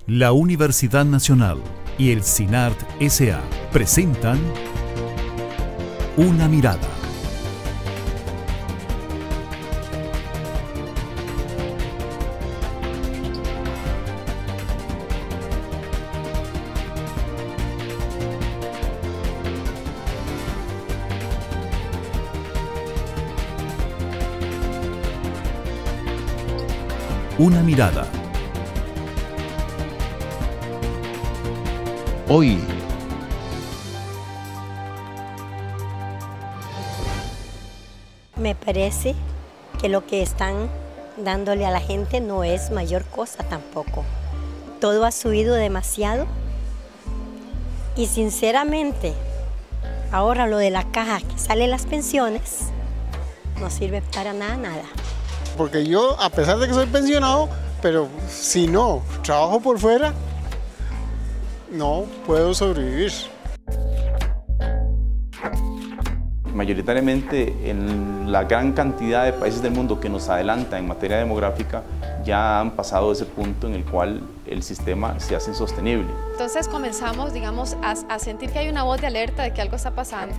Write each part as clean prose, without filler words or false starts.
La Universidad Nacional y el CINART S.A. presentan Una Mirada. Una Mirada. Hoy, me parece que lo que están dándole a la gente no es mayor cosa tampoco. Todo ha subido demasiado y sinceramente, ahora lo de la caja que salen las pensiones no sirve para nada. Porque yo, a pesar de que soy pensionado, pero si no trabajo por fuera, no puedo sobrevivir. Mayoritariamente en la gran cantidad de países del mundo que nos adelantan en materia demográfica ya han pasado ese punto en el cual el sistema se hace insostenible. Entonces comenzamos, digamos, a sentir que hay una voz de alerta de que algo está pasando,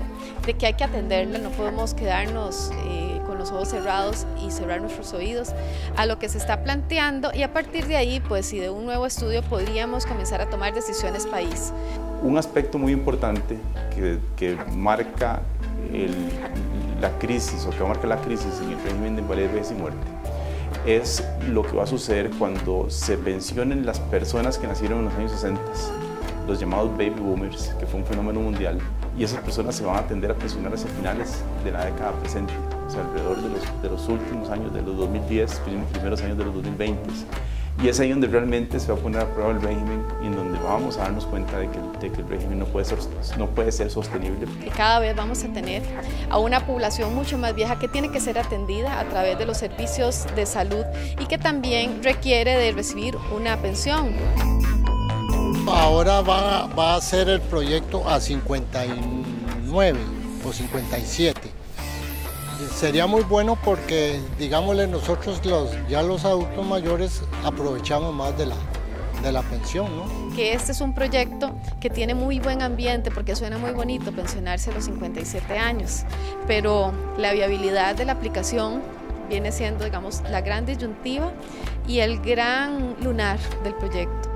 de que hay que atenderla, no podemos quedarnos con los ojos cerrados y cerrar nuestros oídos a lo que se está planteando, y a partir de ahí, pues, y de un nuevo estudio, podríamos comenzar a tomar decisiones país. Un aspecto muy importante que marca la crisis, o que va a marcar la crisis en el régimen de invalidez, vejez y muerte, es lo que va a suceder cuando se pensionen las personas que nacieron en los años 60, los llamados baby boomers, que fue un fenómeno mundial, y esas personas se van a tender a pensionar hacia finales de la década presente, o sea, alrededor de los últimos años, de los 2010, primeros años de los 2020. Y es ahí donde realmente se va a poner a prueba el régimen y en donde vamos a darnos cuenta de que el régimen no puede ser sostenible. Y cada vez vamos a tener a una población mucho más vieja que tiene que ser atendida a través de los servicios de salud y que también requiere de recibir una pensión. Ahora va a ser el proyecto a 59 o 57. Sería muy bueno porque, digámosle, nosotros ya los adultos mayores aprovechamos más de la pensión, ¿no? Que este es un proyecto que tiene muy buen ambiente porque suena muy bonito pensionarse a los 57 años, pero la viabilidad de la aplicación viene siendo, digamos, la gran disyuntiva y el gran lunar del proyecto.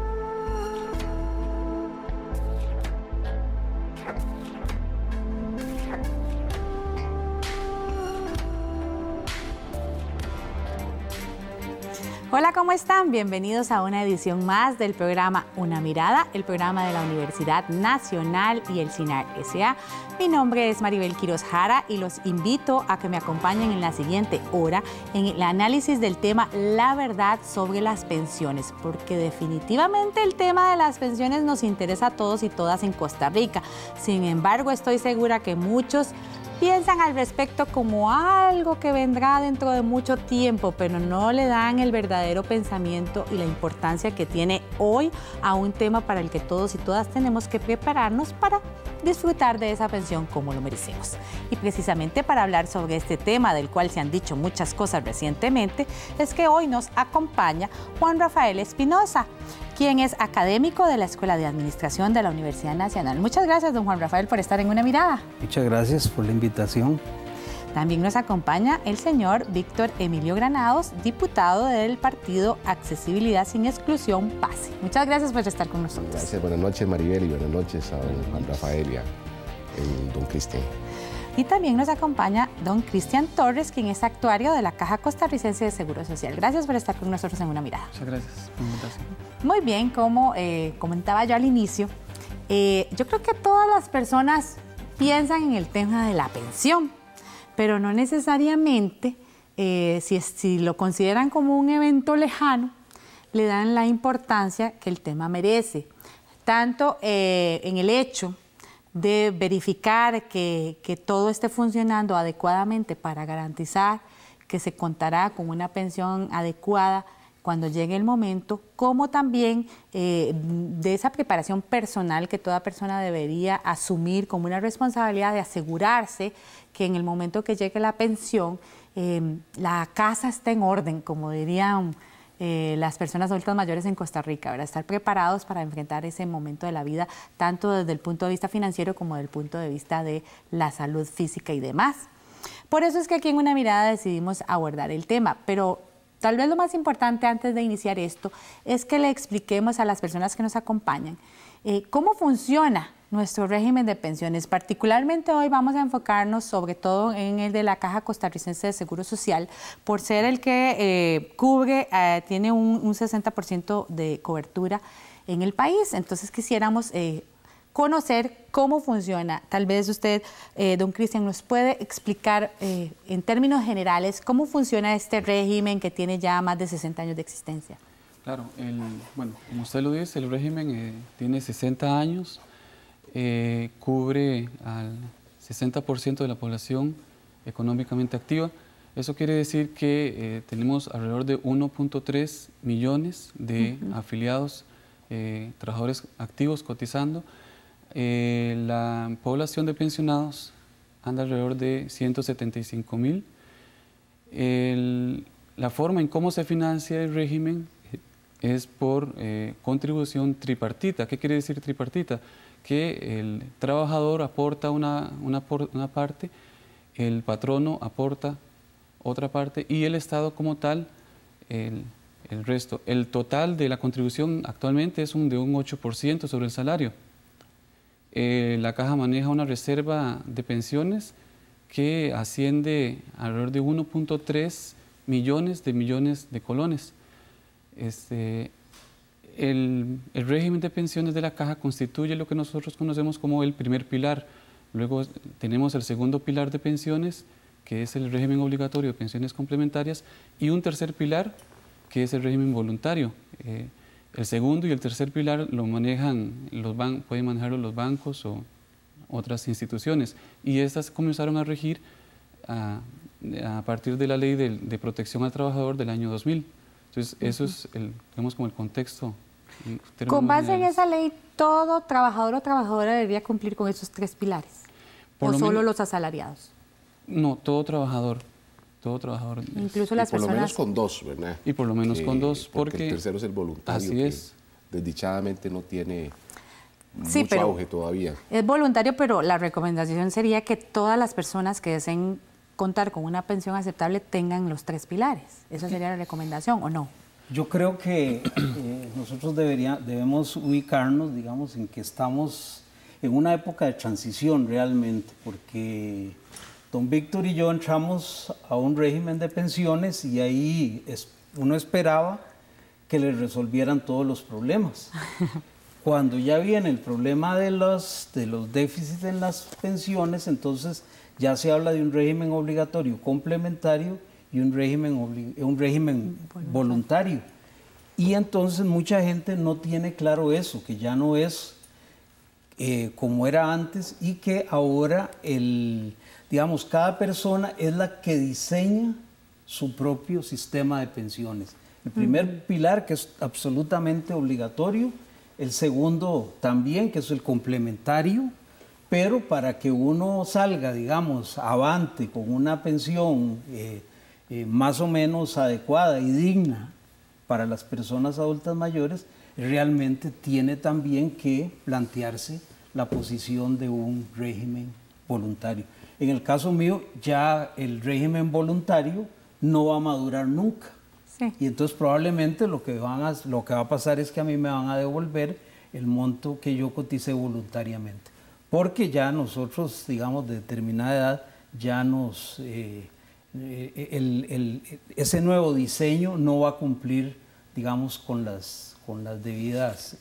Hola, ¿cómo están? Bienvenidos a una edición más del programa Una Mirada, el programa de la Universidad Nacional y el CINART S.A. Mi nombre es Maribel Quiroz Jara y los invito a que me acompañen en la siguiente hora en el análisis del tema La verdad sobre las pensiones, porque definitivamente el tema de las pensiones nos interesa a todos y todas en Costa Rica. Sin embargo, estoy segura que muchos piensan al respecto como algo que vendrá dentro de mucho tiempo, pero no le dan el verdadero pensamiento y la importancia que tiene hoy a un tema para el que todos y todas tenemos que prepararnos para disfrutar de esa pensión como lo merecemos. Y precisamente para hablar sobre este tema, del cual se han dicho muchas cosas recientemente, es que hoy nos acompaña Juan Rafael Espinosa, quien es académico de la Escuela de Administración de la Universidad Nacional. Muchas gracias, don Juan Rafael, por estar en Una Mirada. Muchas gracias por la invitación. También nos acompaña el señor Víctor Emilio Granados, diputado del partido Accesibilidad Sin Exclusión, PASE. Muchas gracias por estar con nosotros. Gracias, buenas noches Maribel y buenas noches a don Juan Rafael y a don Cristian. Y también nos acompaña don Cristian Torres, quien es actuario de la Caja Costarricense de Seguro Social. Gracias por estar con nosotros en Una Mirada. Muchas gracias por la invitación. Muy bien, como comentaba yo al inicio, yo creo que todas las personas piensan en el tema de la pensión, pero no necesariamente, si lo consideran como un evento lejano, le dan la importancia que el tema merece, tanto en el hecho de verificar que todo esté funcionando adecuadamente para garantizar que se contará con una pensión adecuada cuando llegue el momento, como también de esa preparación personal que toda persona debería asumir como una responsabilidad de asegurarse que en el momento que llegue la pensión, la casa está en orden, como dirían las personas adultas mayores en Costa Rica, ¿verdad? Estar preparados para enfrentar ese momento de la vida, tanto desde el punto de vista financiero como desde el punto de vista de la salud física y demás. Por eso es que aquí en Una Mirada decidimos abordar el tema, pero tal vez lo más importante antes de iniciar esto es que le expliquemos a las personas que nos acompañan cómo funciona nuestro régimen de pensiones. Particularmente hoy vamos a enfocarnos sobre todo en el de la Caja Costarricense de Seguro Social, por ser el que cubre, tiene un 60% de cobertura en el país. Entonces quisiéramos conocer cómo funciona. Tal vez usted, don Cristian, nos puede explicar en términos generales cómo funciona este régimen que tiene ya más de 60 años de existencia. Claro, bueno, como usted lo dice, el régimen tiene 60 años, cubre al 60% de la población económicamente activa. Eso quiere decir que tenemos alrededor de 1.3 millones de afiliados, trabajadores activos cotizando. La población de pensionados anda alrededor de 175,000. La forma en cómo se financia el régimen es por contribución tripartita. ¿Qué quiere decir tripartita? Que el trabajador aporta una parte, el patrono aporta otra parte y el Estado como tal el resto. El total de la contribución actualmente es de un 8% sobre el salario. La Caja maneja una reserva de pensiones que asciende alrededor de 1.3 millones de colones. El régimen de pensiones de la Caja constituye lo que nosotros conocemos como el primer pilar. Luego tenemos el segundo pilar de pensiones, que es el régimen obligatorio de pensiones complementarias, y un tercer pilar, que es el régimen voluntario. El segundo y el tercer pilar lo manejan pueden manejarlo los bancos o otras instituciones, y estas comenzaron a regir a partir de la Ley de Protección al Trabajador del año 2000. Entonces, eso es digamos, como el contexto. Con base en esa ley, ¿todo trabajador o trabajadora debería cumplir con esos tres pilares? ¿O solo los asalariados? No, todo trabajador. Incluso las personas... por lo menos con dos, ¿verdad? Y por lo menos con dos, porque el tercero es el voluntario, así es. Que desdichadamente no tiene mucho auge todavía. Es voluntario, pero la recomendación sería que todas las personas que deseen contar con una pensión aceptable tengan los tres pilares. ¿Esa sería la recomendación o no? Yo creo que nosotros debemos ubicarnos, digamos, en que estamos en una época de transición realmente, porque don Víctor y yo entramos a un régimen de pensiones y ahí uno esperaba que le resolvieran todos los problemas. Cuando ya viene el problema de los déficits en las pensiones, entonces ya se habla de un régimen obligatorio complementario y un régimen voluntario. Y entonces mucha gente no tiene claro eso, que ya no es como era antes y que ahora digamos, cada persona es la que diseña su propio sistema de pensiones. El primer pilar, que es absolutamente obligatorio, el segundo también, que es el complementario, pero para que uno salga, digamos, avante con una pensión más o menos adecuada y digna para las personas adultas mayores, realmente tiene también que plantearse la posición de un régimen voluntario. En el caso mío, ya el régimen voluntario no va a madurar nunca. Sí. Y entonces probablemente lo que va a pasar es que a mí me van a devolver el monto que yo coticé voluntariamente. Porque ya nosotros, digamos, de determinada edad, ya ese nuevo diseño no va a cumplir, digamos, con las debidas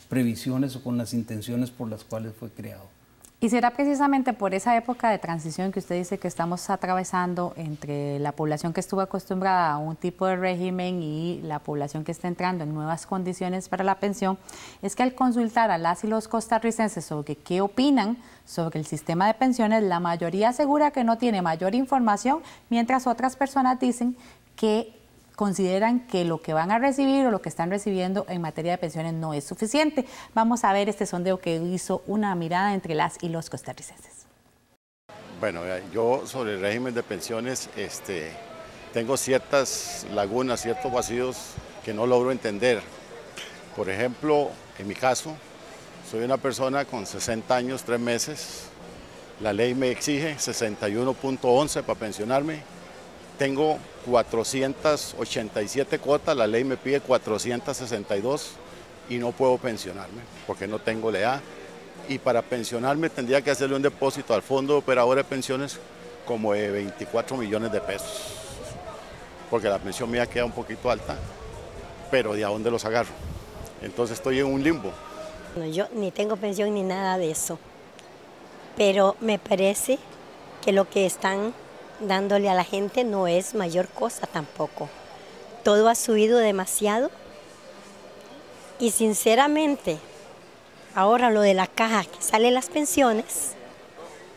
previsiones o con las intenciones por las cuales fue creado. ¿Y será precisamente por esa época de transición que usted dice que estamos atravesando entre la población que estuvo acostumbrada a un tipo de régimen y la población que está entrando en nuevas condiciones para la pensión? Es que al consultar a las y los costarricenses sobre qué opinan sobre el sistema de pensiones, la mayoría asegura que no tiene mayor información, mientras otras personas dicen que consideran que lo que van a recibir o lo que están recibiendo en materia de pensiones no es suficiente. Vamos a ver este sondeo que hizo Una Mirada entre las y los costarricenses. Bueno, yo sobre el régimen de pensiones, tengo ciertas lagunas, ciertos vacíos que no logro entender. Por ejemplo, en mi caso, soy una persona con 60 años, 3 meses. La ley me exige 61.11 para pensionarme. Tengo 487 cuotas, la ley me pide 462 y no puedo pensionarme porque no tengo la edad. Y para pensionarme tendría que hacerle un depósito al Fondo de Operador de Pensiones como de 24 millones de pesos. Porque la pensión mía queda un poquito alta, pero ¿de a dónde los agarro? Entonces estoy en un limbo. Yo ni tengo pensión ni nada de eso, pero me parece que lo que están dándole a la gente no es mayor cosa tampoco. Todo ha subido demasiado y sinceramente, ahora lo de la caja que sale las pensiones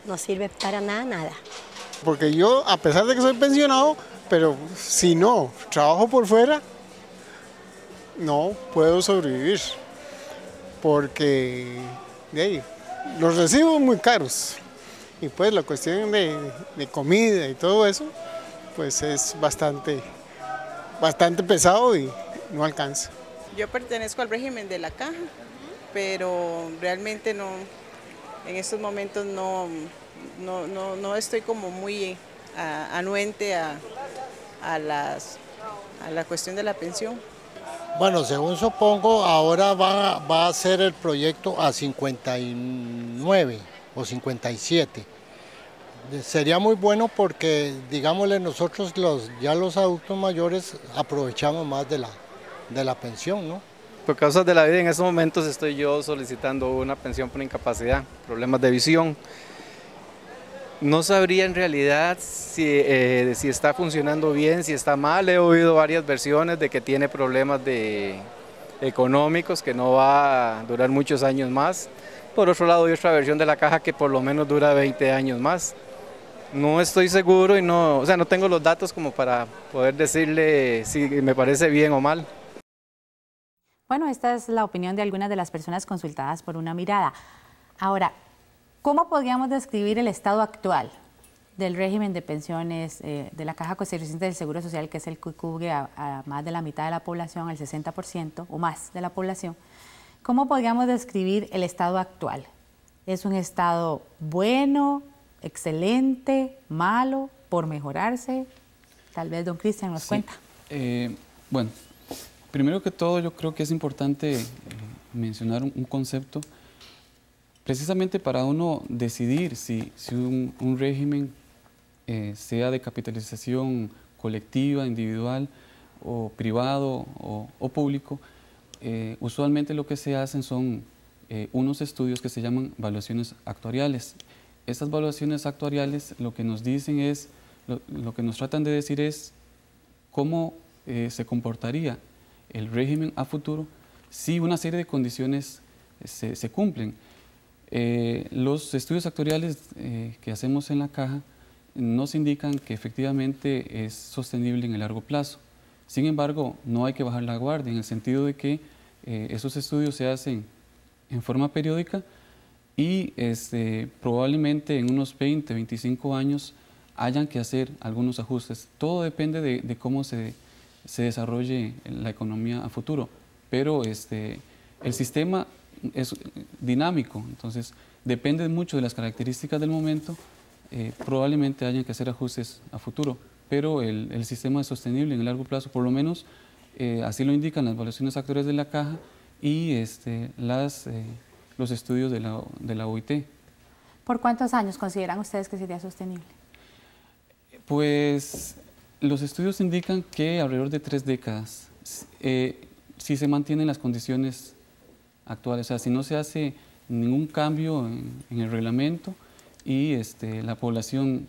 no sirve para nada. Porque yo, a pesar de que soy pensionado, pero si no trabajo por fuera, no puedo sobrevivir. Porque los recibos muy caros. Y pues la cuestión de comida y todo eso, pues es bastante pesado y no alcanza. Yo pertenezco al régimen de la caja, pero realmente no, en estos momentos no estoy como muy anuente a la cuestión de la pensión. Bueno, según supongo, ahora va a ser el proyecto a 59 o 57. Sería muy bueno porque, digámosle, nosotros ya los adultos mayores aprovechamos más de la pensión, ¿no? Por causas de la vida, en estos momentos estoy yo solicitando una pensión por incapacidad, problemas de visión. No sabría en realidad si está funcionando bien, si está mal. He oído varias versiones de que tiene problemas económicos, que no va a durar muchos años más. Por otro lado, hay otra versión de la caja que por lo menos dura 20 años más. No estoy seguro y no tengo los datos como para poder decirle si me parece bien o mal. Bueno, esta es la opinión de algunas de las personas consultadas por Una Mirada. Ahora, ¿cómo podríamos describir el estado actual del régimen de pensiones de la Caja Costarricense del Seguro Social, que es el que cubre a más de la mitad de la población, el 60% o más de la población? ¿Cómo podríamos describir el estado actual? ¿Es un estado bueno, excelente, malo, por mejorarse? Tal vez don Cristian nos cuenta. Bueno, primero que todo yo creo que es importante mencionar un concepto precisamente para uno decidir si un régimen sea de capitalización colectiva, individual o privado o público. Usualmente lo que se hacen son unos estudios que se llaman evaluaciones actuariales. Estas evaluaciones actuariales lo que nos dicen es, lo que nos tratan de decir es cómo se comportaría el régimen a futuro si una serie de condiciones se cumplen. Los estudios actuariales que hacemos en la caja nos indican que efectivamente es sostenible en el largo plazo. Sin embargo, no hay que bajar la guardia en el sentido de que esos estudios se hacen en forma periódica y probablemente en unos 20, 25 años hayan que hacer algunos ajustes. Todo depende de cómo se desarrolle la economía a futuro, pero el sistema es dinámico, entonces depende mucho de las características del momento, probablemente hayan que hacer ajustes a futuro, pero el sistema es sostenible en el largo plazo, por lo menos así lo indican las evaluaciones actuariales de la caja y los estudios de la OIT. ¿Por cuántos años consideran ustedes que sería sostenible? Pues los estudios indican que alrededor de 3 décadas, si se mantienen las condiciones actuales, o sea, si no se hace ningún cambio en el reglamento y la población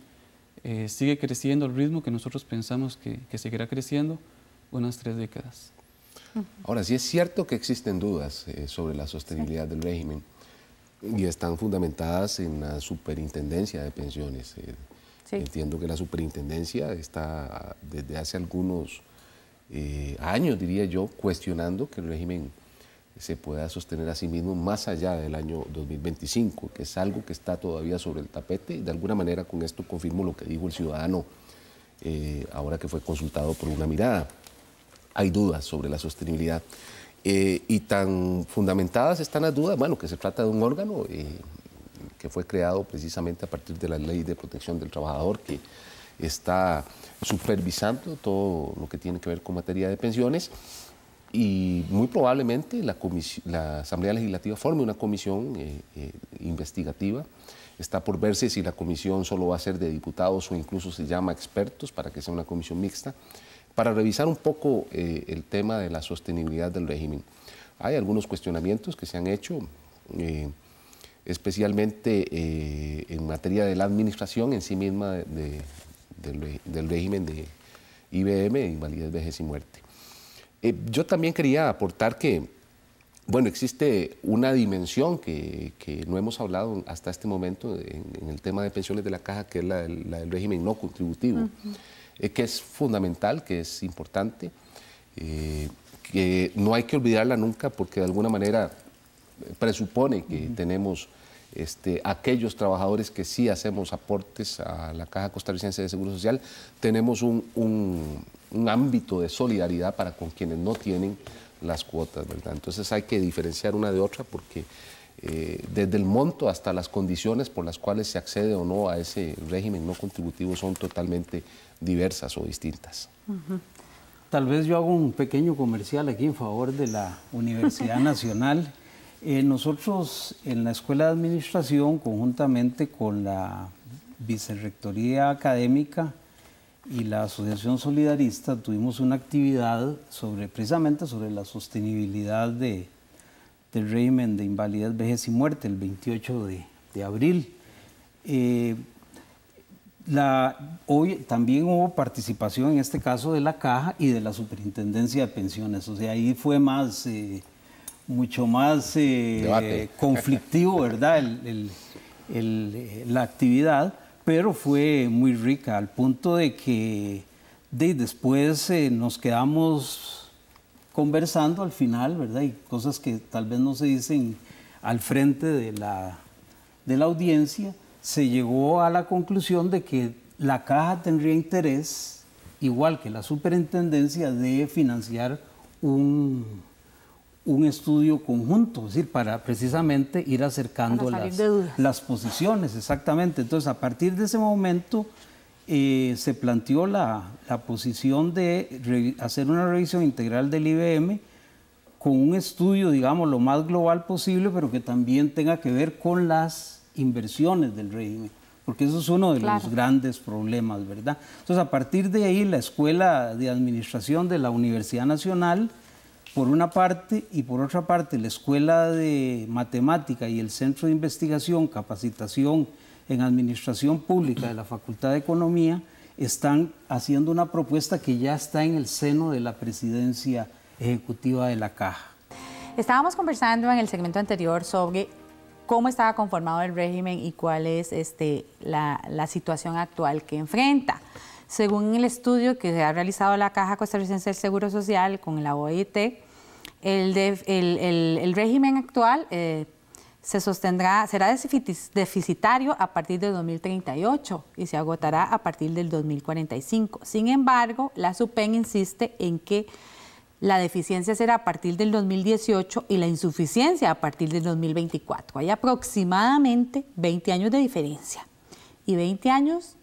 sigue creciendo al ritmo que nosotros pensamos que seguirá creciendo, unas 3 décadas. Ahora, sí es cierto que existen dudas sobre la sostenibilidad del régimen y están fundamentadas en la Superintendencia de Pensiones. Entiendo que la Superintendencia está desde hace algunos años, diría yo, cuestionando que el régimen se pueda sostener a sí mismo más allá del año 2025, que es algo que está todavía sobre el tapete y de alguna manera con esto confirmo lo que dijo el ciudadano ahora que fue consultado por Una Mirada. Hay dudas sobre la sostenibilidad. Y tan fundamentadas están las dudas, bueno, que se trata de un órgano que fue creado precisamente a partir de la Ley de Protección del Trabajador, que está supervisando todo lo que tiene que ver con materia de pensiones, y muy probablemente la Asamblea Legislativa forme una comisión investigativa. Está por verse si la comisión solo va a ser de diputados o incluso se llama expertos para que sea una comisión mixta, para revisar un poco el tema de la sostenibilidad del régimen. Hay algunos cuestionamientos que se han hecho, especialmente en materia de la administración en sí misma del régimen de IBM, invalidez, vejez y muerte. Yo también quería aportar que, bueno, existe una dimensión que no hemos hablado hasta este momento en el tema de pensiones de la Caja, que es la del régimen no contributivo, que es fundamental, que es importante, que no hay que olvidarla nunca porque de alguna manera presupone que tenemos aquellos trabajadores que sí hacemos aportes a la Caja Costarricense de Seguro Social, tenemos un ámbito de solidaridad para con quienes no tienen las cuotas, ¿verdad? Entonces hay que diferenciar una de otra porque desde el monto hasta las condiciones por las cuales se accede o no a ese régimen no contributivo son totalmente diversas o distintas. Tal vez yo hago un pequeño comercial aquí en favor de la Universidad Nacional. Nosotros en la Escuela de Administración, conjuntamente con la Vicerrectoría Académica y la Asociación Solidarista, tuvimos una actividad precisamente sobre la sostenibilidad del régimen de invalidez, vejez y muerte, el 28 de abril. Hoy también hubo participación en este caso de la Caja y de la Superintendencia de Pensiones, o sea, ahí fue mucho más conflictivo, ¿verdad? La actividad, pero fue muy rica al punto de que después nos quedamos conversando al final, ¿verdad? Y cosas que tal vez no se dicen al frente de la audiencia. Se llegó a la conclusión de que la Caja tendría interés, igual que la Superintendencia, de financiar un estudio conjunto, es decir, para precisamente ir acercando las posiciones, exactamente. Entonces, a partir de ese momento se planteó la posición de hacer una revisión integral del IBM con un estudio, digamos, lo más global posible, pero que también tenga que ver con las inversiones del régimen, porque eso es uno de los grandes problemas, ¿verdad? Entonces, a partir de ahí, la Escuela de Administración de la Universidad Nacional, por una parte, y por otra parte, la Escuela de Matemática y el Centro de Investigación, Capacitación en Administración Pública de la Facultad de Economía, están haciendo una propuesta que ya está en el seno de la Presidencia Ejecutiva de la Caja. Estábamos conversando en el segmento anterior sobre cómo estaba conformado el régimen y cuál es la situación actual que enfrenta. Según el estudio que se ha realizado la Caja Costarricense del Seguro Social con la OIT, el régimen actual será deficitario a partir de 2038 y se agotará a partir del 2045. Sin embargo, la SUPEN insiste en que la deficiencia será a partir del 2018 y la insuficiencia a partir del 2024. Hay aproximadamente 20 años de diferencia. Y 20 años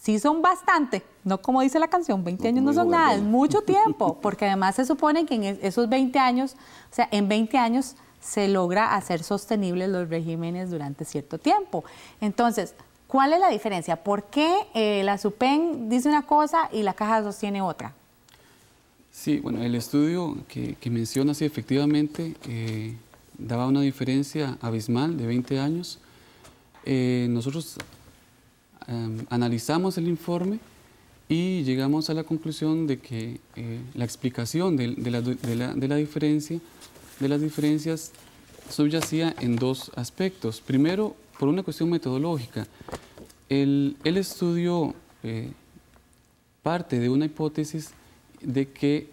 sí son bastante, no como dice la canción, 20 años no son nada, es mucho tiempo, porque además se supone que en esos 20 años, o sea, en 20 años se logra hacer sostenibles los regímenes durante cierto tiempo. Entonces, ¿cuál es la diferencia? ¿Por qué la SUPEN dice una cosa y la Caja sostiene otra? Sí, bueno, el estudio que menciona, sí, efectivamente, daba una diferencia abismal de 20 años. Nosotros analizamos el informe y llegamos a la conclusión de que la explicación de las diferencias subyacía en dos aspectos. Primero, por una cuestión metodológica. El estudio parte de una hipótesis de que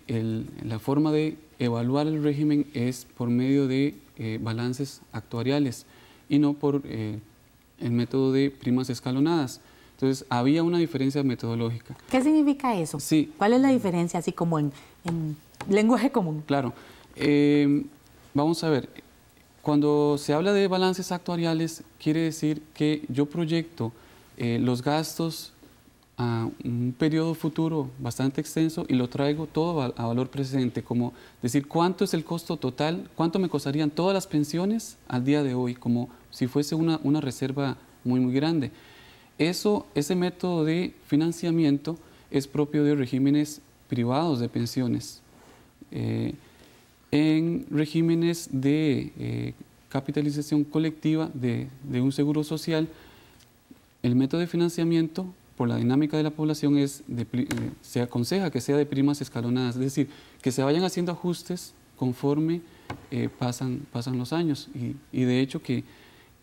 la forma de evaluar el régimen es por medio de balances actuariales y no por el método de primas escalonadas. Entonces, había una diferencia metodológica. ¿Qué significa eso? Sí. ¿Cuál es la diferencia, así como en lenguaje común? Claro. Vamos a ver, cuando se habla de balances actuariales, quiere decir que yo proyecto los gastos a un periodo futuro bastante extenso y lo traigo todo a valor presente, como decir cuánto es el costo total, cuánto me costarían todas las pensiones al día de hoy, como si fuese una reserva muy grande. Ese método de financiamiento es propio de regímenes privados de pensiones. En regímenes de capitalización colectiva de un seguro social, el método de financiamiento por la dinámica de la población se aconseja que sea de primas escalonadas, es decir, que se vayan haciendo ajustes conforme pasan los años. Y de hecho que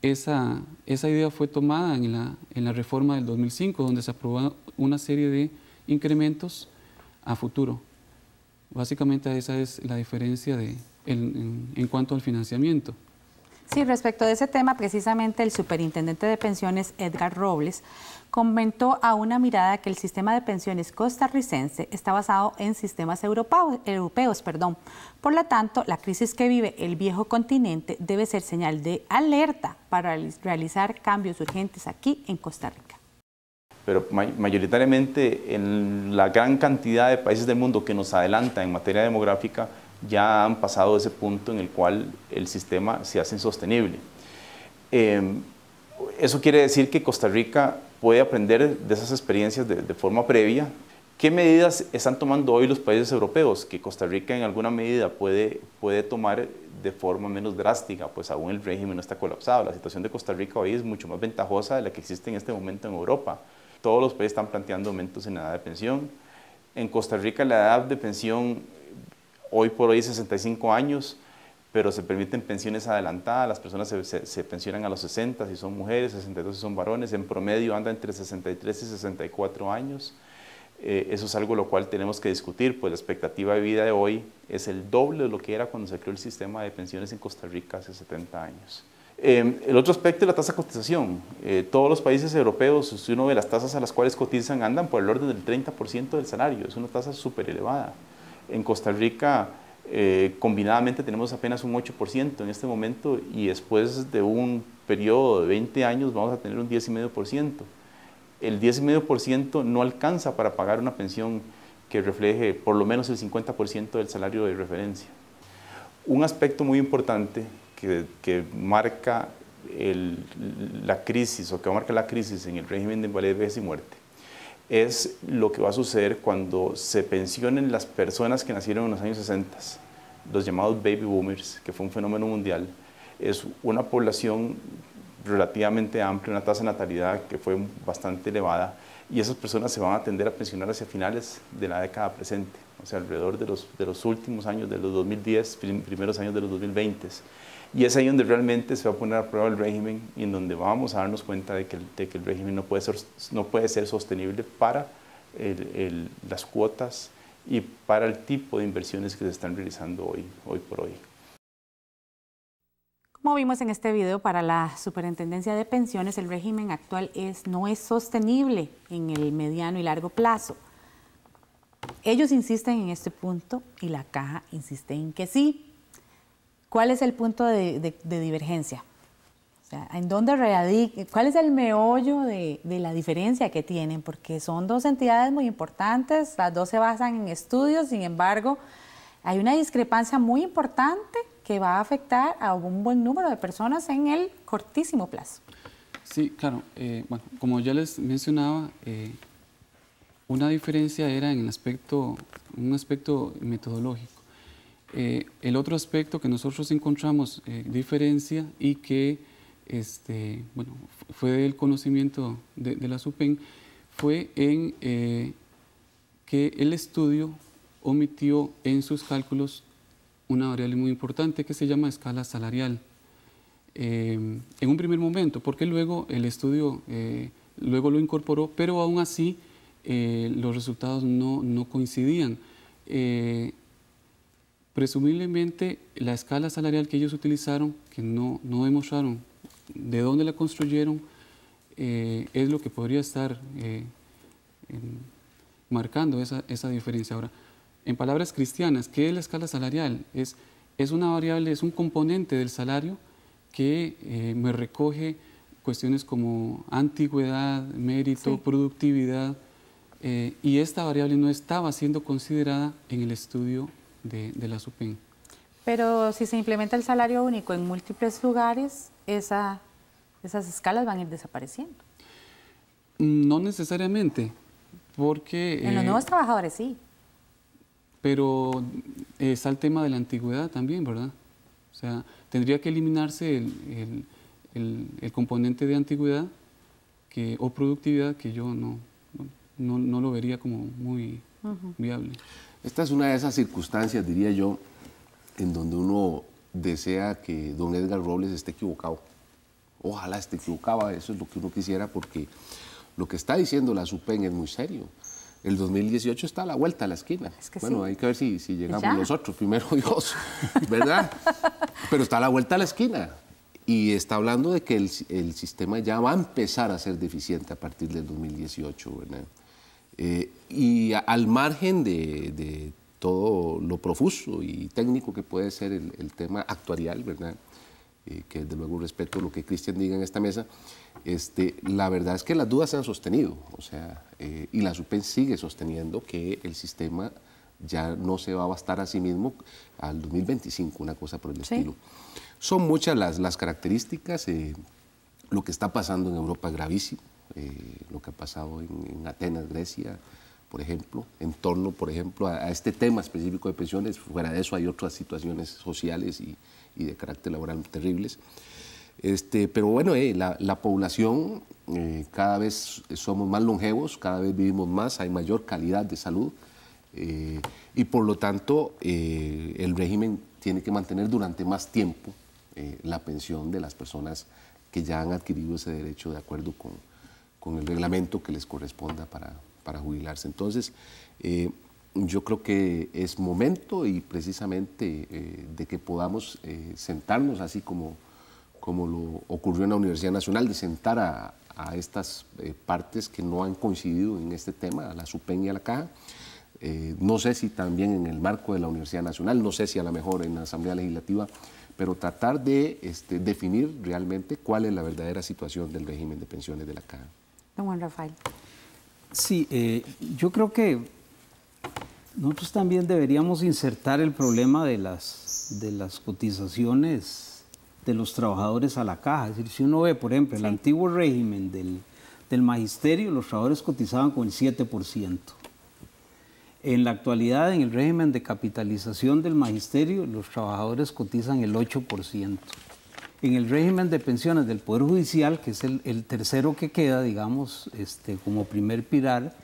esa idea fue tomada en la reforma del 2005, donde se aprobó una serie de incrementos a futuro. Básicamente esa es la diferencia en cuanto al financiamiento. Sí, respecto de ese tema, precisamente el superintendente de pensiones, Edgar Robles, comentó a Una Mirada que el sistema de pensiones costarricense está basado en sistemas europeos. Por lo tanto, la crisis que vive el viejo continente debe ser señal de alerta para realizar cambios urgentes aquí en Costa Rica. Pero mayoritariamente en la gran cantidad de países del mundo que nos adelantan en materia demográfica, ya han pasado ese punto en el cual el sistema se hace insostenible. Eso quiere decir que Costa Rica puede aprender de esas experiencias de forma previa. ¿Qué medidas están tomando hoy los países europeos? Que Costa Rica en alguna medida puede tomar de forma menos drástica, pues aún el régimen no está colapsado. La situación de Costa Rica hoy es mucho más ventajosa de la que existe en este momento en Europa. Todos los países están planteando aumentos en la edad de pensión. En Costa Rica la edad de pensión hoy por hoy es 65 años, pero se permiten pensiones adelantadas, las personas se pensionan a los 60 si son mujeres, 62 si son varones, en promedio anda entre 63 y 64 años. Eso es algo lo cual tenemos que discutir, pues la expectativa de vida de hoy es el doble de lo que era cuando se creó el sistema de pensiones en Costa Rica hace 70 años. El otro aspecto es la tasa de cotización. Todos los países europeos, si uno ve las tasas a las cuales cotizan, andan por el orden del 30% del salario, es una tasa súper elevada. En Costa Rica, combinadamente tenemos apenas un 8% en este momento y después de un periodo de 20 años vamos a tener un 10,5%. El 10,5% no alcanza para pagar una pensión que refleje por lo menos el 50% del salario de referencia. Un aspecto muy importante que marca la crisis o que va a marcar la crisis en el régimen de invalidez, vejez y muerte es lo que va a suceder cuando se pensionen las personas que nacieron en los años 60, los llamados baby boomers, que fue un fenómeno mundial. Es una población relativamente amplia, una tasa de natalidad que fue bastante elevada, y esas personas se van a tender a pensionar hacia finales de la década presente, o sea, alrededor de los últimos años de los 2010, primeros años de los 2020. Y es ahí donde realmente se va a poner a prueba el régimen y en donde vamos a darnos cuenta de que el régimen no puede ser sostenible para las cuotas y para el tipo de inversiones que se están realizando hoy por hoy. Como vimos en este video, para la Superintendencia de Pensiones, el régimen actual no es sostenible en el mediano y largo plazo. Ellos insisten en este punto y la Caja insiste en que sí. ¿Cuál es el punto de divergencia? O sea, ¿en dónde radica? ¿Cuál es el meollo de la diferencia que tienen? Porque son dos entidades muy importantes, las dos se basan en estudios, sin embargo, hay una discrepancia muy importante que va a afectar a un buen número de personas en el cortísimo plazo. Sí, claro. Bueno, como ya les mencionaba, una diferencia era en un aspecto metodológico. El otro aspecto que nosotros encontramos diferencia y que fue del conocimiento de la SUPEN fue en que el estudio omitió en sus cálculos una variable muy importante que se llama escala salarial. En un primer momento, porque luego el estudio luego lo incorporó, pero aún así los resultados no coincidían. Presumiblemente la escala salarial que ellos utilizaron, que no demostraron de dónde la construyeron, es lo que podría estar marcando esa diferencia. Ahora, en palabras cristianas, ¿qué es la escala salarial? Es una variable, es un componente del salario que me recoge cuestiones como antigüedad, mérito, productividad, y esta variable no estaba siendo considerada en el estudio de la SUPEN. Pero si se implementa el salario único en múltiples lugares, esas escalas van a ir desapareciendo. No necesariamente, porque... En los nuevos trabajadores sí. Pero está el tema de la antigüedad también, ¿verdad? O sea, tendría que eliminarse el componente de antigüedad o productividad, que yo no lo vería como muy viable. Esta es una de esas circunstancias, diría yo, en donde uno desea que don Edgar Robles esté equivocado. Ojalá esté equivocado, eso es lo que uno quisiera, porque lo que está diciendo la SUPEN es muy serio. El 2018 está a la vuelta de la esquina. Es que bueno, sí. Hay que ver si llegamos nosotros, primero Dios, ¿verdad? Pero está a la vuelta de la esquina. Y está hablando de que el sistema ya va a empezar a ser deficiente a partir del 2018, ¿verdad? Y al margen de todo lo profuso y técnico que puede ser el tema actuarial, ¿verdad? Que desde luego respeto lo que Cristian diga en esta mesa, la verdad es que las dudas se han sostenido, o sea, y la SUPEN sigue sosteniendo que el sistema ya no se va a bastar a sí mismo al 2025, una cosa por el estilo. Son muchas las características, lo que está pasando en Europa es gravísimo, lo que ha pasado en Atenas, Grecia, por ejemplo, en torno, por ejemplo, a este tema específico de pensiones. Fuera de eso hay otras situaciones sociales y de carácter laboral terribles. Pero bueno, la población, cada vez somos más longevos, cada vez vivimos más, hay mayor calidad de salud y por lo tanto el régimen tiene que mantener durante más tiempo la pensión de las personas que ya han adquirido ese derecho de acuerdo con el reglamento que les corresponda para jubilarse. Entonces, yo creo que es momento y precisamente de que podamos sentarnos así como lo ocurrió en la Universidad Nacional, de sentar a estas partes que no han coincidido en este tema, a la SUPEN y a la Caja. No sé si también en el marco de la Universidad Nacional, no sé si a lo mejor en la Asamblea Legislativa, pero tratar de definir realmente cuál es la verdadera situación del régimen de pensiones de la Caja. Don Juan Rafael. Sí, yo creo que nosotros también deberíamos insertar el problema de las cotizaciones de los trabajadores a la Caja. Es decir, si uno ve, por ejemplo, el antiguo régimen del magisterio, los trabajadores cotizaban con el 7%. En la actualidad, en el régimen de capitalización del magisterio, los trabajadores cotizan el 8%. En el régimen de pensiones del Poder Judicial, que es el tercero que queda, digamos, como primer pilar,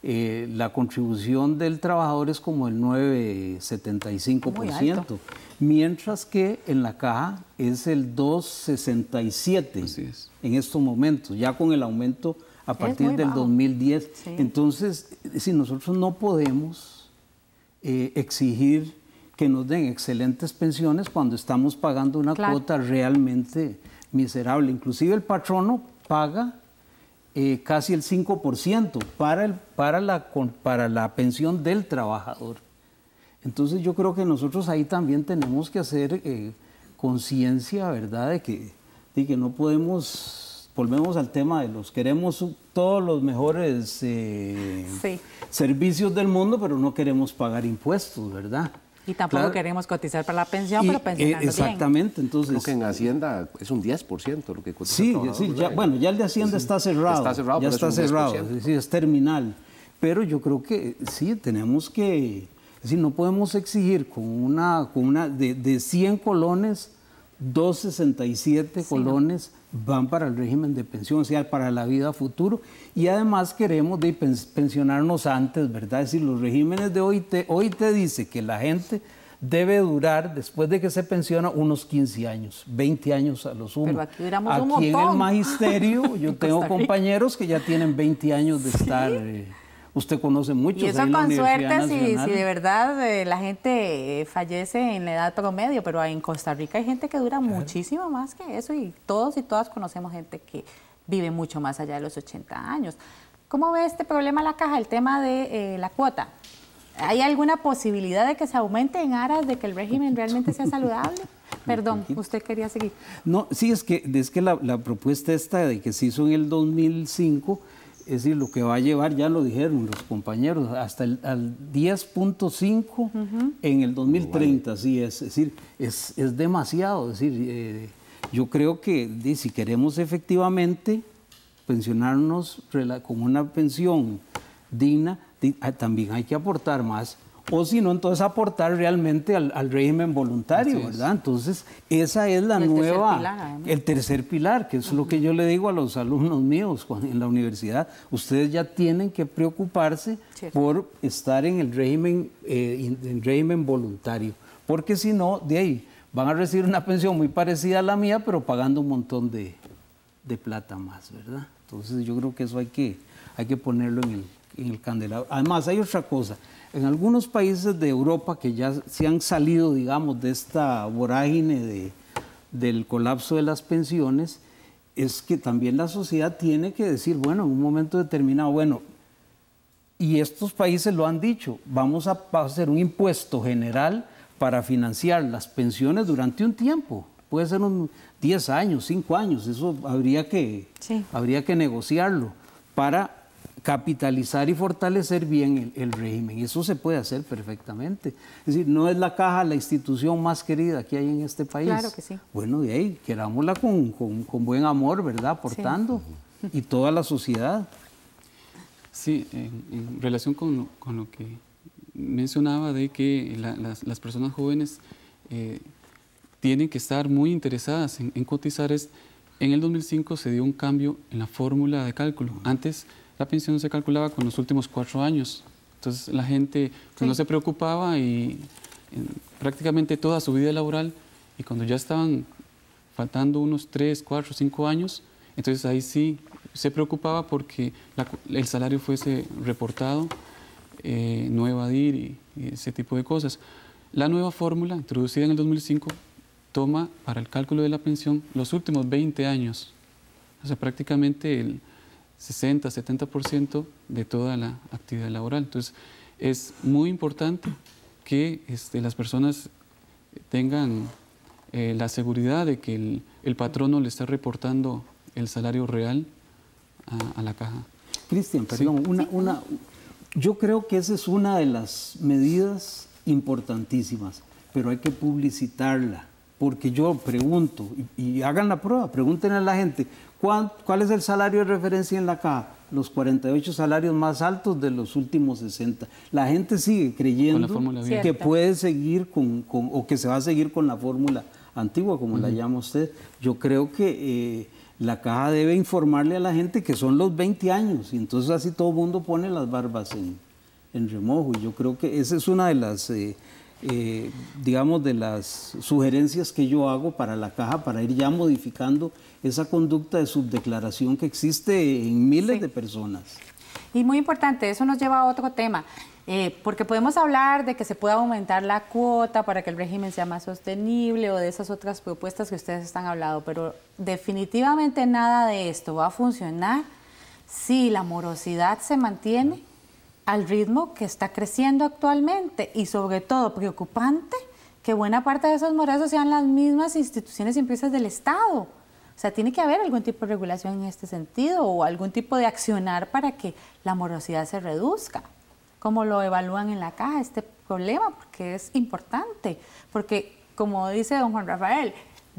la contribución del trabajador es como el 9,75%, mientras que en la Caja es el 2,67% en estos momentos, ya con el aumento a partir del 2010. Sí. Entonces, si nosotros no podemos exigir que nos den excelentes pensiones cuando estamos pagando una cuota realmente miserable. Inclusive el patrono paga casi el 5% para la pensión del trabajador. Entonces yo creo que nosotros ahí también tenemos que hacer conciencia, ¿verdad?, de que no podemos, volvemos al tema de queremos todos los mejores servicios del mundo, pero no queremos pagar impuestos, ¿verdad? Y tampoco queremos cotizar para la pensión, pero pensionando exactamente, bien. Entonces, creo que en Hacienda es un 10% lo que cotiza. Sí, ya el de Hacienda está cerrado. Está cerrado, ya está cerrado, es terminal. Pero yo creo que sí, tenemos que, es decir, no podemos exigir de 100 colones, 267 colones van para el régimen de pensión, o sea, para la vida futuro, y además queremos pensionarnos antes, ¿verdad? Es decir, los regímenes de hoy te dice que la gente debe durar, después de que se pensiona, unos 15 años, 20 años a lo sumo. Pero aquí duramos un montón. En el magisterio, yo tengo compañeros que ya tienen 20 años de estar... Usted conoce mucho. Y eso con suerte si de verdad la gente fallece en la edad promedio, pero en Costa Rica hay gente que dura muchísimo más que eso y todos y todas conocemos gente que vive mucho más allá de los 80 años. ¿Cómo ve este problema la caja, el tema de la cuota? ¿Hay alguna posibilidad de que se aumente en aras de que el régimen realmente sea saludable? Perdón, usted quería seguir. No, sí, es que la propuesta esta de que se hizo en el 2005, es decir, lo que va a llevar, ya lo dijeron los compañeros, hasta al 10.5 en el 2030, sí, es decir, es demasiado. Es decir, yo creo que si queremos efectivamente pensionarnos con una pensión digna, también hay que aportar más, o si no, entonces aportar realmente al régimen voluntario, ¿verdad? Entonces, esa es la nueva, el tercer pilar, que es lo que yo le digo a los alumnos míos en la universidad. Ustedes ya tienen que preocuparse por estar en el régimen voluntario, porque si no, de ahí van a recibir una pensión muy parecida a la mía, pero pagando un montón de plata más, ¿verdad? Entonces, yo creo que eso hay que ponerlo en el candelabro. Además, hay otra cosa. En algunos países de Europa que ya se han salido, digamos, de esta vorágine del colapso de las pensiones, es que también la sociedad tiene que decir, bueno, en un momento determinado, bueno, y estos países lo han dicho, vamos a hacer un impuesto general para financiar las pensiones durante un tiempo. Puede ser 10 años, 5 años, eso habría que negociarlo para capitalizar y fortalecer bien el régimen. Y eso se puede hacer perfectamente. Es decir, no es la caja la institución más querida que hay en este país. Claro que sí. Bueno, de ahí, querámosla con buen amor, ¿verdad? Aportando. Sí. Y toda la sociedad. Sí, en relación con lo que mencionaba de que las personas jóvenes tienen que estar muy interesadas en cotizar, en el 2005 se dio un cambio en la fórmula de cálculo. Antes la pensión se calculaba con los últimos 4 años. Entonces la gente no se preocupaba y prácticamente toda su vida laboral, y cuando ya estaban faltando unos 3, 4, 5 años, entonces ahí sí se preocupaba porque el salario fuese reportado, no evadir y ese tipo de cosas. La nueva fórmula, introducida en el 2005, toma para el cálculo de la pensión los últimos 20 años. O sea, prácticamente el 60-70% de toda la actividad laboral. Entonces, es muy importante que las personas tengan la seguridad de que el patrono le está reportando el salario real a la caja. Cristian, perdón, yo creo que esa es una de las medidas importantísimas, pero hay que publicitarla, porque yo pregunto, y hagan la prueba, pregúntenle a la gente, ¿cuál es el salario de referencia en la caja? Los 48 salarios más altos de los últimos 60. La gente sigue creyendo que puede seguir o que se va a seguir con la fórmula antigua, como la llama usted. Yo creo que la caja debe informarle a la gente que son los 20 años, y entonces así todo el mundo pone las barbas en remojo. Y yo creo que esa es una de las, digamos, de las sugerencias que yo hago para la caja, para ir ya modificando esa conducta de subdeclaración que existe en miles de personas. Y muy importante, eso nos lleva a otro tema, porque podemos hablar de que se pueda aumentar la cuota para que el régimen sea más sostenible o de esas otras propuestas que ustedes están hablando, pero definitivamente nada de esto va a funcionar si la morosidad se mantiene al ritmo que está creciendo actualmente, y sobre todo preocupante que buena parte de esos morosos sean las mismas instituciones y empresas del Estado. O sea, tiene que haber algún tipo de regulación en este sentido o algún tipo de accionar para que la morosidad se reduzca. ¿Cómo lo evalúan en la caja este problema? Porque es importante, porque como dice don Juan Rafael,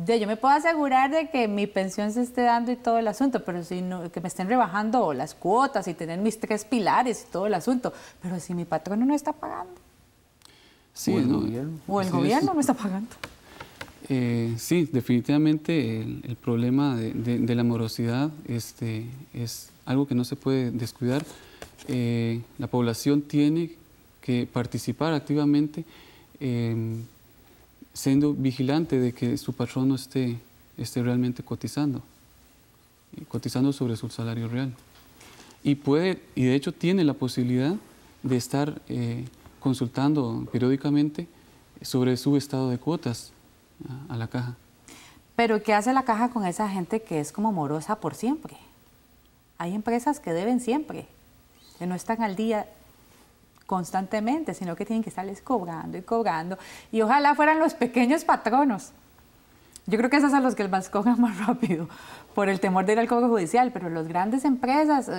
yo me puedo asegurar de que mi pensión se esté dando y todo el asunto, pero si no, que me estén rebajando las cuotas y tener mis 3 pilares y todo el asunto, pero si mi patrono no está pagando. Sí, o el gobierno no está pagando. Sí, definitivamente el problema de la morosidad es algo que no se puede descuidar. La población tiene que participar activamente siendo vigilante de que su patrono esté realmente cotizando sobre su salario real. Y de hecho tiene la posibilidad de estar consultando periódicamente sobre su estado de cuotas a la caja. Pero ¿qué hace la caja con esa gente que es como morosa por siempre? hay empresas que deben siempre, que no están al día constantemente, sino que tienen que estarles cobrando y cobrando. Y ojalá fueran los pequeños patronos. Yo creo que esos son los que más cobran más rápido, por el temor de ir al cobro judicial, pero las grandes empresas,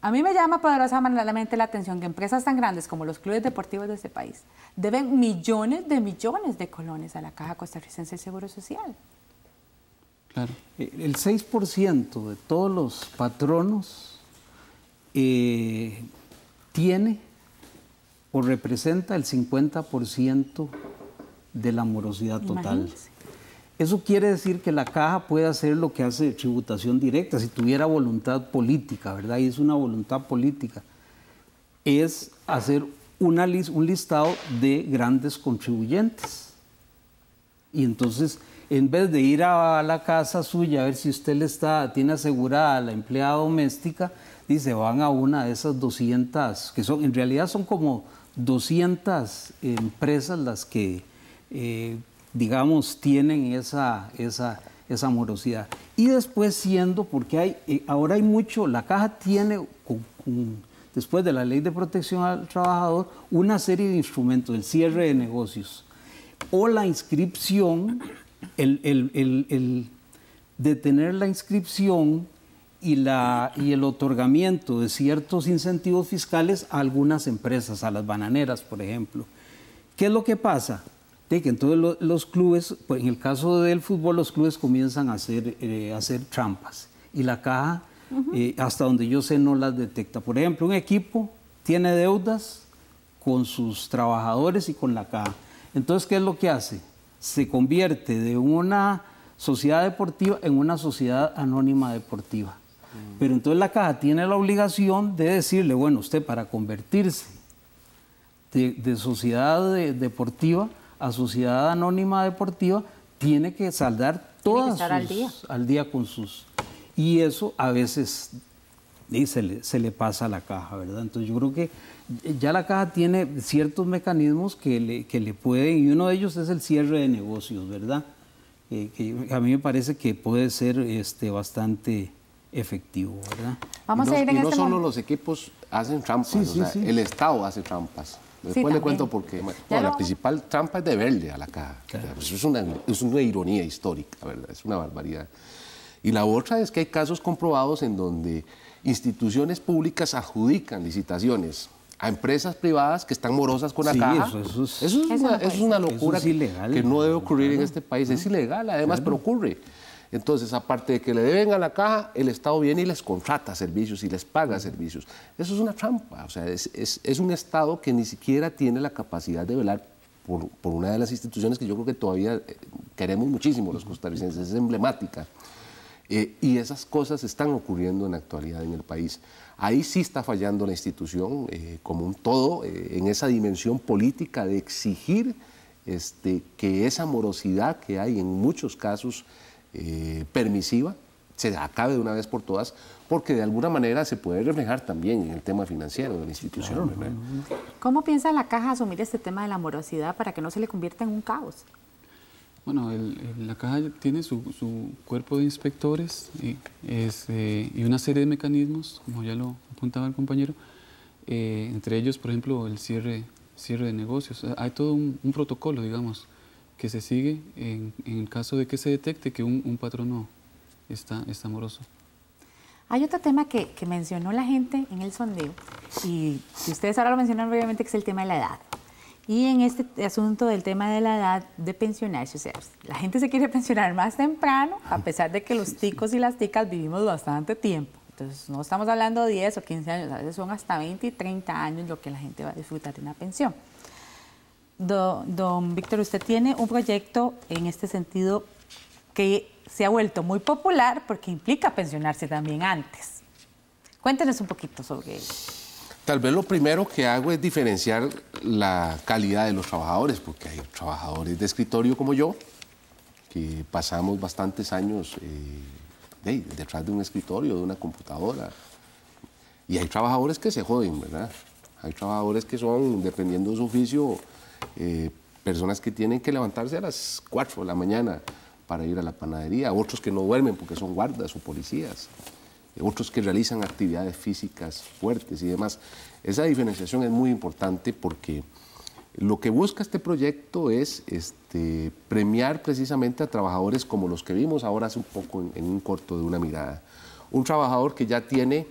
a mí me llama poderosamente la atención que empresas tan grandes como los clubes deportivos de este país deben millones de colones a la Caja Costarricense del Seguro Social. Claro. El 6% de todos los patronos tiene o representa el 50% de la morosidad total. Imagínense. Eso quiere decir que la Caja puede hacer lo que hace tributación directa, si tuviera voluntad política, ¿verdad? Y es una voluntad política. Es hacer un listado de grandes contribuyentes. Y entonces, en vez de ir a la casa suya a ver si usted tiene asegurada a la empleada doméstica, dice, van a una de esas 200, que en realidad son como 200 empresas las que digamos, tienen esa morosidad. Y después porque ahora hay mucho, la Caja tiene, después de la Ley de Protección al Trabajador, una serie de instrumentos, el cierre de negocios, o la inscripción, el detener la inscripción y el otorgamiento de ciertos incentivos fiscales a algunas empresas, a las bananeras, por ejemplo. ¿Qué es lo que pasa? De que entonces los clubes, pues en el caso del fútbol, los clubes comienzan a hacer trampas y la Caja, hasta donde yo sé, no las detecta. Por ejemplo, un equipo tiene deudas con sus trabajadores y con la Caja. Entonces, ¿qué es lo que hace? Se convierte de una sociedad deportiva en una sociedad anónima deportiva. Pero entonces la Caja tiene la obligación de decirle, bueno, usted para convertirse de sociedad deportiva a sociedad anónima deportiva, tiene que saldar todas al día con sus... Y eso a veces se le pasa a la Caja, ¿verdad? Entonces yo creo que ya la Caja tiene ciertos mecanismos que le pueden, y uno de ellos es el cierre de negocios, ¿verdad? Que a mí me parece que puede ser bastante efectivo, ¿verdad? Vamos a ir en y no solo los equipos hacen trampas, el Estado hace trampas. Después le cuento por qué. Bueno, la principal trampa es deberle a la Caja. Claro. Pues es una ironía histórica, ¿verdad? Es una barbaridad. Y la otra es que hay casos comprobados en donde instituciones públicas adjudican licitaciones a empresas privadas que están morosas con la Caja. Eso es una locura ilegal, que no debe ocurrir en este país. Es ilegal, además, pero ocurre. Entonces, aparte de que le deben a la Caja, el Estado viene y les contrata servicios y les paga servicios. Eso es una trampa. O sea, es un Estado que ni siquiera tiene la capacidad de velar por una de las instituciones que yo creo que todavía queremos muchísimo los costarricenses, es emblemática. Y esas cosas están ocurriendo en la actualidad en el país. Ahí sí está fallando la institución como un todo, en esa dimensión política de exigir que esa morosidad que hay en muchos casos permisiva se acabe de una vez por todas, porque de alguna manera se puede reflejar también en el tema financiero de la institución. Claro. ¿Cómo piensa la Caja asumir este tema de la morosidad para que no se le convierta en un caos? Bueno, la Caja tiene su cuerpo de inspectores y una serie de mecanismos, como ya lo apuntaba el compañero, entre ellos, por ejemplo, el cierre de negocios. Hay todo un protocolo, digamos, que se sigue en el caso de que se detecte que un patrono está moroso. Hay otro tema que mencionó la gente en el sondeo, y ustedes ahora lo mencionaron brevemente, que es el tema de la edad. Y en este asunto del tema de la edad de pensionarse, o sea, la gente se quiere pensionar más temprano, a pesar de que los ticos y las ticas vivimos bastante tiempo. Entonces, no estamos hablando de 10 o 15 años, a veces son hasta 20 y 30 años lo que la gente va a disfrutar de una pensión. Don Víctor, usted tiene un proyecto en este sentido que se ha vuelto muy popular porque implica pensionarse también antes. Cuéntenos un poquito sobre ello. Tal vez lo primero que hago es diferenciar la calidad de los trabajadores, porque hay trabajadores de escritorio como yo, que pasamos bastantes años detrás de un escritorio, de una computadora. Y hay trabajadores que se joden, ¿verdad? Hay trabajadores que son, dependiendo de su oficio, personas que tienen que levantarse a las 4 de la mañana para ir a la panadería, otros que no duermen porque son guardas o policías. otros que realizan actividades físicas fuertes y demás. Esa diferenciación es muy importante porque lo que busca este proyecto es premiar precisamente a trabajadores como los que vimos ahora hace un poco en un corto de Una Mirada. Un trabajador que ya tiene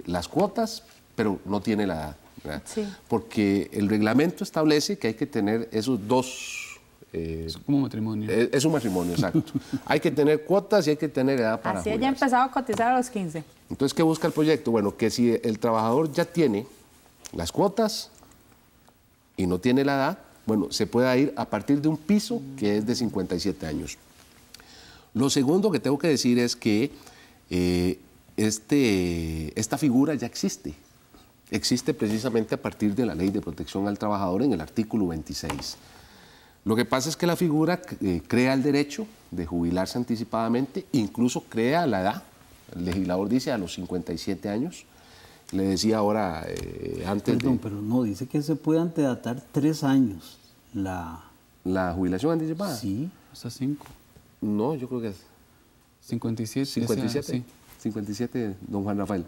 las cuotas, pero no tiene la edad, ¿verdad? Sí. Porque el reglamento establece que hay que tener esos dos... es como matrimonio. Es un matrimonio, exacto. Hay que tener cuotas y hay que tener edad para Así jubilarse. ella empezaba a cotizar a los 15. Entonces, ¿qué busca el proyecto? Bueno, que si el trabajador ya tiene las cuotas y no tiene la edad, bueno, se pueda ir a partir de un piso que es de 57 años. Lo segundo que tengo que decir es que esta figura ya existe. Existe precisamente a partir de la Ley de Protección al Trabajador en el artículo 26. Lo que pasa es que la figura crea el derecho de jubilarse anticipadamente, incluso crea la edad. El legislador dice a los 57 años. Le decía ahora antes Perdón, pero no, dice que se puede antedatar 3 años la jubilación anticipada. Sí. Hasta 5. No, yo creo que es 57. 57, Sí. 57, don Juan Rafael.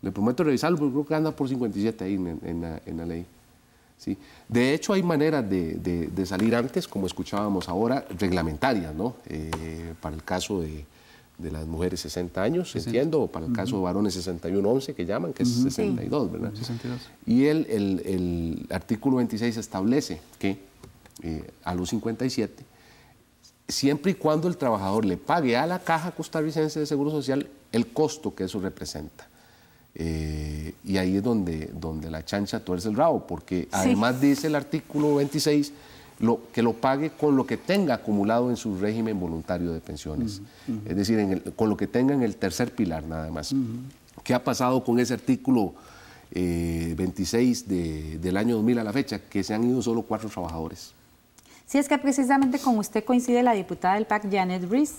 Le prometo revisarlo, porque creo que anda por 57 ahí en la ley. ¿Sí? De hecho, hay maneras de salir antes, como escuchábamos ahora, reglamentarias, ¿no? Para el caso de las mujeres 60 años, 60. Entiendo, o para el caso de varones 61-11, que llaman, que es 62, ¿verdad? 62. Y el artículo 26 establece que a los 57, siempre y cuando el trabajador le pague a la Caja Costarricense de Seguro Social el costo que eso representa. Y ahí es donde la chancha tuerce el rabo, porque además dice el artículo 26 que lo pague con lo que tenga acumulado en su régimen voluntario de pensiones, es decir, con lo que tenga en el tercer pilar nada más. ¿Qué ha pasado con ese artículo 26 del año 2000 a la fecha? Que se han ido solo 4 trabajadores. Sí, es que precisamente con usted coincide la diputada del PAC, Janet Rees,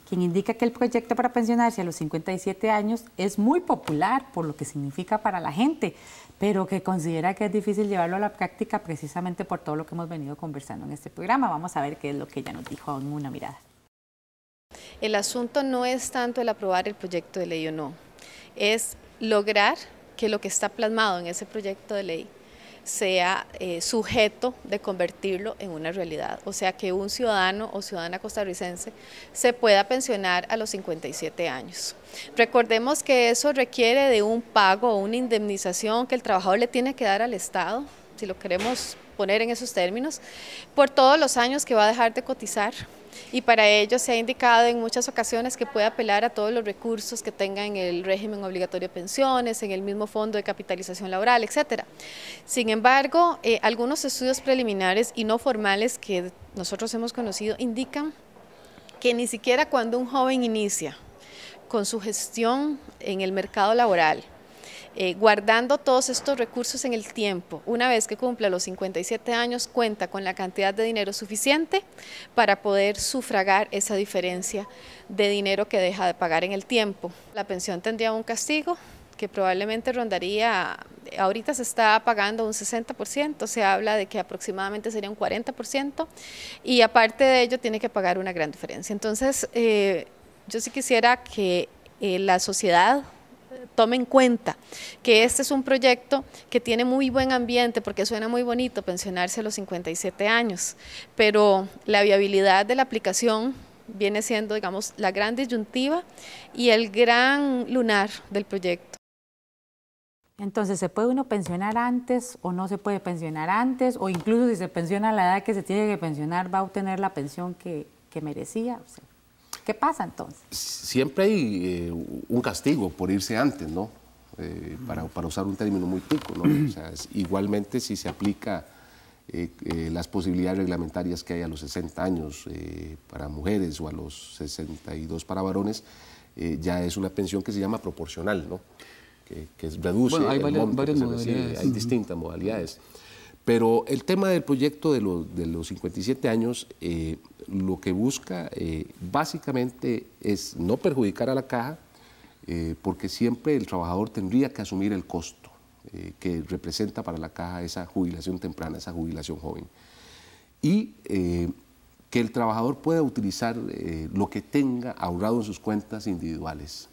quien indica que el proyecto para pensionarse a los 57 años es muy popular por lo que significa para la gente, pero que considera que es difícil llevarlo a la práctica precisamente por todo lo que hemos venido conversando en este programa. Vamos a ver qué es lo que ella nos dijo en Una Mirada. El asunto no es tanto el aprobar el proyecto de ley o no, es lograr que lo que está plasmado en ese proyecto de ley sea sujeto de convertirlo en una realidad, o sea que un ciudadano o ciudadana costarricense se pueda pensionar a los 57 años. Recordemos que eso requiere de un pago o una indemnización que el trabajador le tiene que dar al Estado, si lo queremos poner en esos términos, por todos los años que va a dejar de cotizar. Y para ello se ha indicado en muchas ocasiones que puede apelar a todos los recursos que tenga en el régimen obligatorio de pensiones, en el mismo fondo de capitalización laboral, etc. Sin embargo, algunos estudios preliminares y no formales que nosotros hemos conocido indican que ni siquiera cuando un joven inicia con su gestión en el mercado laboral, guardando todos estos recursos en el tiempo, una vez que cumpla los 57 años, cuenta con la cantidad de dinero suficiente para poder sufragar esa diferencia de dinero que deja de pagar en el tiempo. La pensión tendría un castigo que probablemente rondaría, ahorita se está pagando un 60%, se habla de que aproximadamente sería un 40%, y aparte de ello tiene que pagar una gran diferencia. Entonces, yo sí quisiera que la sociedad tome en cuenta que este es un proyecto que tiene muy buen ambiente, porque suena muy bonito pensionarse a los 57 años, pero la viabilidad de la aplicación viene siendo, digamos, la gran disyuntiva y el gran lunar del proyecto. Entonces, ¿se puede uno pensionar antes o no se puede pensionar antes? O incluso si se pensiona a la edad que se tiene que pensionar, ¿va a obtener la pensión que merecía? O sea, ¿qué pasa entonces? Siempre hay un castigo por irse antes, ¿no? Para usar un término muy tico, ¿no? O sea, igualmente si se aplica las posibilidades reglamentarias que hay a los 60 años para mujeres o a los 62 para varones, ya es una pensión que se llama proporcional, ¿no? Que reduce el monto, varias modalidades. Hay distintas modalidades. Pero el tema del proyecto de los 57 años, lo que busca básicamente es no perjudicar a la Caja, porque siempre el trabajador tendría que asumir el costo que representa para la Caja esa jubilación temprana, esa jubilación joven. Y que el trabajador pueda utilizar lo que tenga ahorrado en sus cuentas individuales.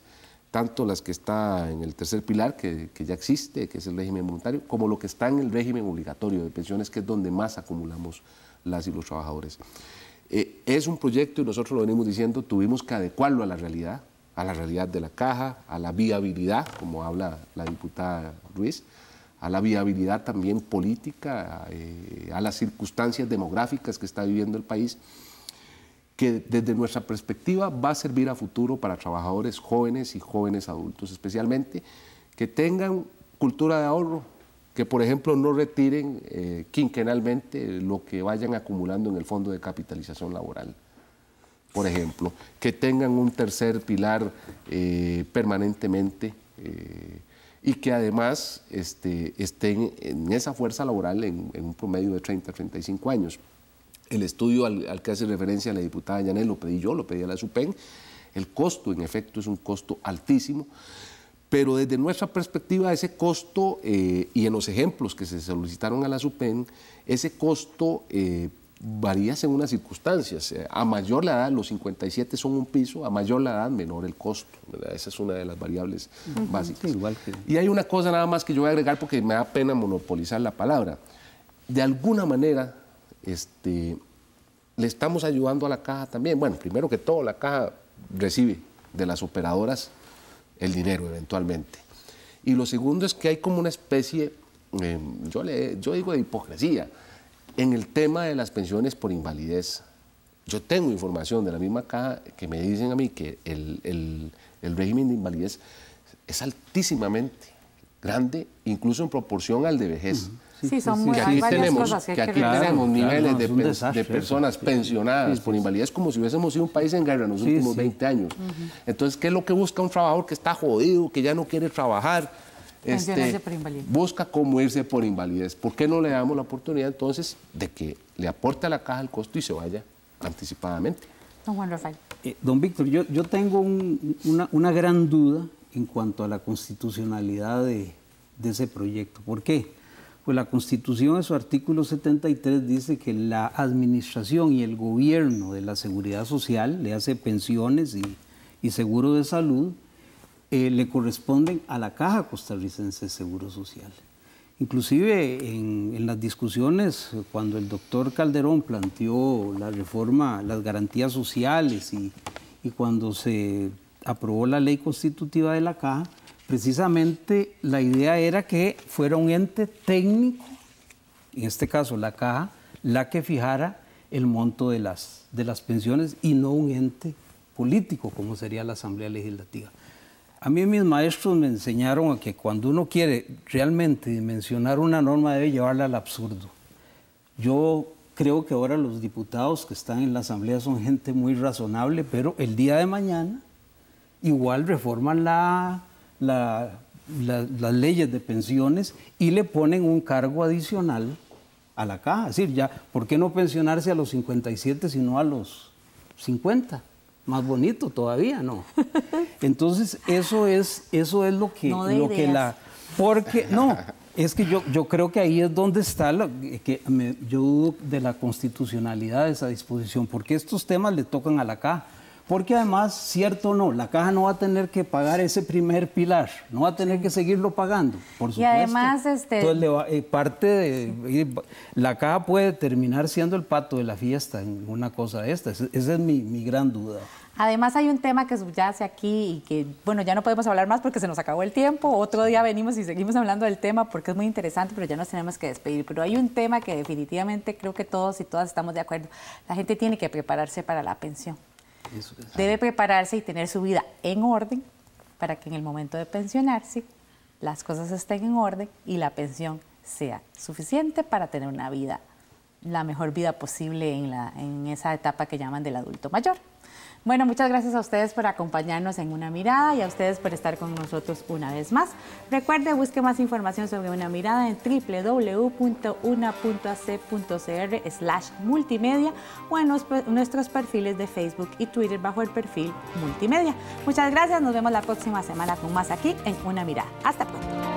tanto las que está en el tercer pilar, que ya existe, que es el régimen voluntario, como lo que está en el régimen obligatorio de pensiones, que es donde más acumulamos las y los trabajadores. Es un proyecto, y nosotros lo venimos diciendo, tuvimos que adecuarlo a la realidad de la caja, a la viabilidad, como habla la diputada Ruiz, a la viabilidad también política, a las circunstancias demográficas que está viviendo el país, que desde nuestra perspectiva va a servir a futuro para trabajadores jóvenes y jóvenes adultos, especialmente que tengan cultura de ahorro, que por ejemplo no retiren quinquenalmente lo que vayan acumulando en el Fondo de Capitalización Laboral, por ejemplo, que tengan un tercer pilar permanentemente y que además estén en esa fuerza laboral en un promedio de 30 a 35 años. El estudio al que hace referencia la diputada Yanel lo pedí yo, lo pedí a la SUPEN. El costo, en efecto, es un costo altísimo, pero desde nuestra perspectiva ese costo, y en los ejemplos que se solicitaron a la SUPEN, ese costo varía según las circunstancias. A mayor la edad, los 57 son un piso, a mayor la edad, menor el costo, ¿verdad? Esa es una de las variables básicas. Sí, igual que... Y hay una cosa nada más que yo voy a agregar porque me da pena monopolizar la palabra. De alguna manera, le estamos ayudando a la caja también. Bueno, primero que todo, la caja recibe de las operadoras el dinero eventualmente. Y lo segundo es que hay como una especie, yo digo de hipocresía, en el tema de las pensiones por invalidez. Yo tengo información de la misma caja que me dicen a mí que el régimen de invalidez es altísimamente grande, incluso en proporción al de vejez. Sí, son muy, que hay aquí varias tenemos, cosas que aquí tenemos niveles de personas pensionadas por invalidez como si hubiésemos sido un país en guerra en los últimos 20 años. Entonces, ¿qué es lo que busca un trabajador que está jodido, que ya no quiere trabajar? Busca cómo irse por invalidez. ¿Por qué no le damos la oportunidad entonces de que le aporte a la caja el costo y se vaya anticipadamente? Don Juan Rafael. Don Víctor, yo tengo una gran duda en cuanto a la constitucionalidad de ese proyecto. ¿Por qué? Pues la Constitución en su artículo 73 dice que la administración y el gobierno de la seguridad social, le hace pensiones y seguro de salud, le corresponden a la Caja Costarricense de Seguro Social. Inclusive en las discusiones, cuando el doctor Calderón planteó la reforma, las garantías sociales y cuando se aprobó la ley constitutiva de la Caja, precisamente la idea era que fuera un ente técnico, en este caso la Caja, la que fijara el monto de las pensiones y no un ente político como sería la Asamblea Legislativa. A mí mis maestros me enseñaron a que cuando uno quiere realmente dimensionar una norma debe llevarla al absurdo. Yo creo que ahora los diputados que están en la Asamblea son gente muy razonable, pero el día de mañana igual reforman las leyes de pensiones y le ponen un cargo adicional a la caja. Es decir, ya, ¿por qué no pensionarse a los 57 sino a los 50? Más bonito todavía, ¿no? Entonces, eso es lo que, porque no, es que yo creo que ahí es donde está yo dudo de la constitucionalidad de esa disposición, porque estos temas le tocan a la caja. Porque además, cierto o no, la caja no va a tener que pagar ese primer pilar, no va a tener que seguirlo pagando, por supuesto. Y además, entonces, la caja puede terminar siendo el pato de la fiesta en una cosa de esta. Esa es mi gran duda. Además hay un tema que subyace aquí y que, bueno, ya no podemos hablar más porque se nos acabó el tiempo. Otro día venimos y seguimos hablando del tema porque es muy interesante, pero ya nos tenemos que despedir. Pero hay un tema que definitivamente creo que todos y todas estamos de acuerdo. La gente tiene que prepararse para la pensión. Debe prepararse y tener su vida en orden para que en el momento de pensionarse las cosas estén en orden y la pensión sea suficiente para tener una vida, la mejor vida posible en esa etapa que llaman del adulto mayor. Bueno, muchas gracias a ustedes por acompañarnos en Una Mirada y a ustedes por estar con nosotros una vez más. Recuerde, busque más información sobre Una Mirada en www.una.ac.cr/multimedia o en nuestros perfiles de Facebook y Twitter bajo el perfil Multimedia. Muchas gracias, nos vemos la próxima semana con más aquí en Una Mirada. Hasta pronto.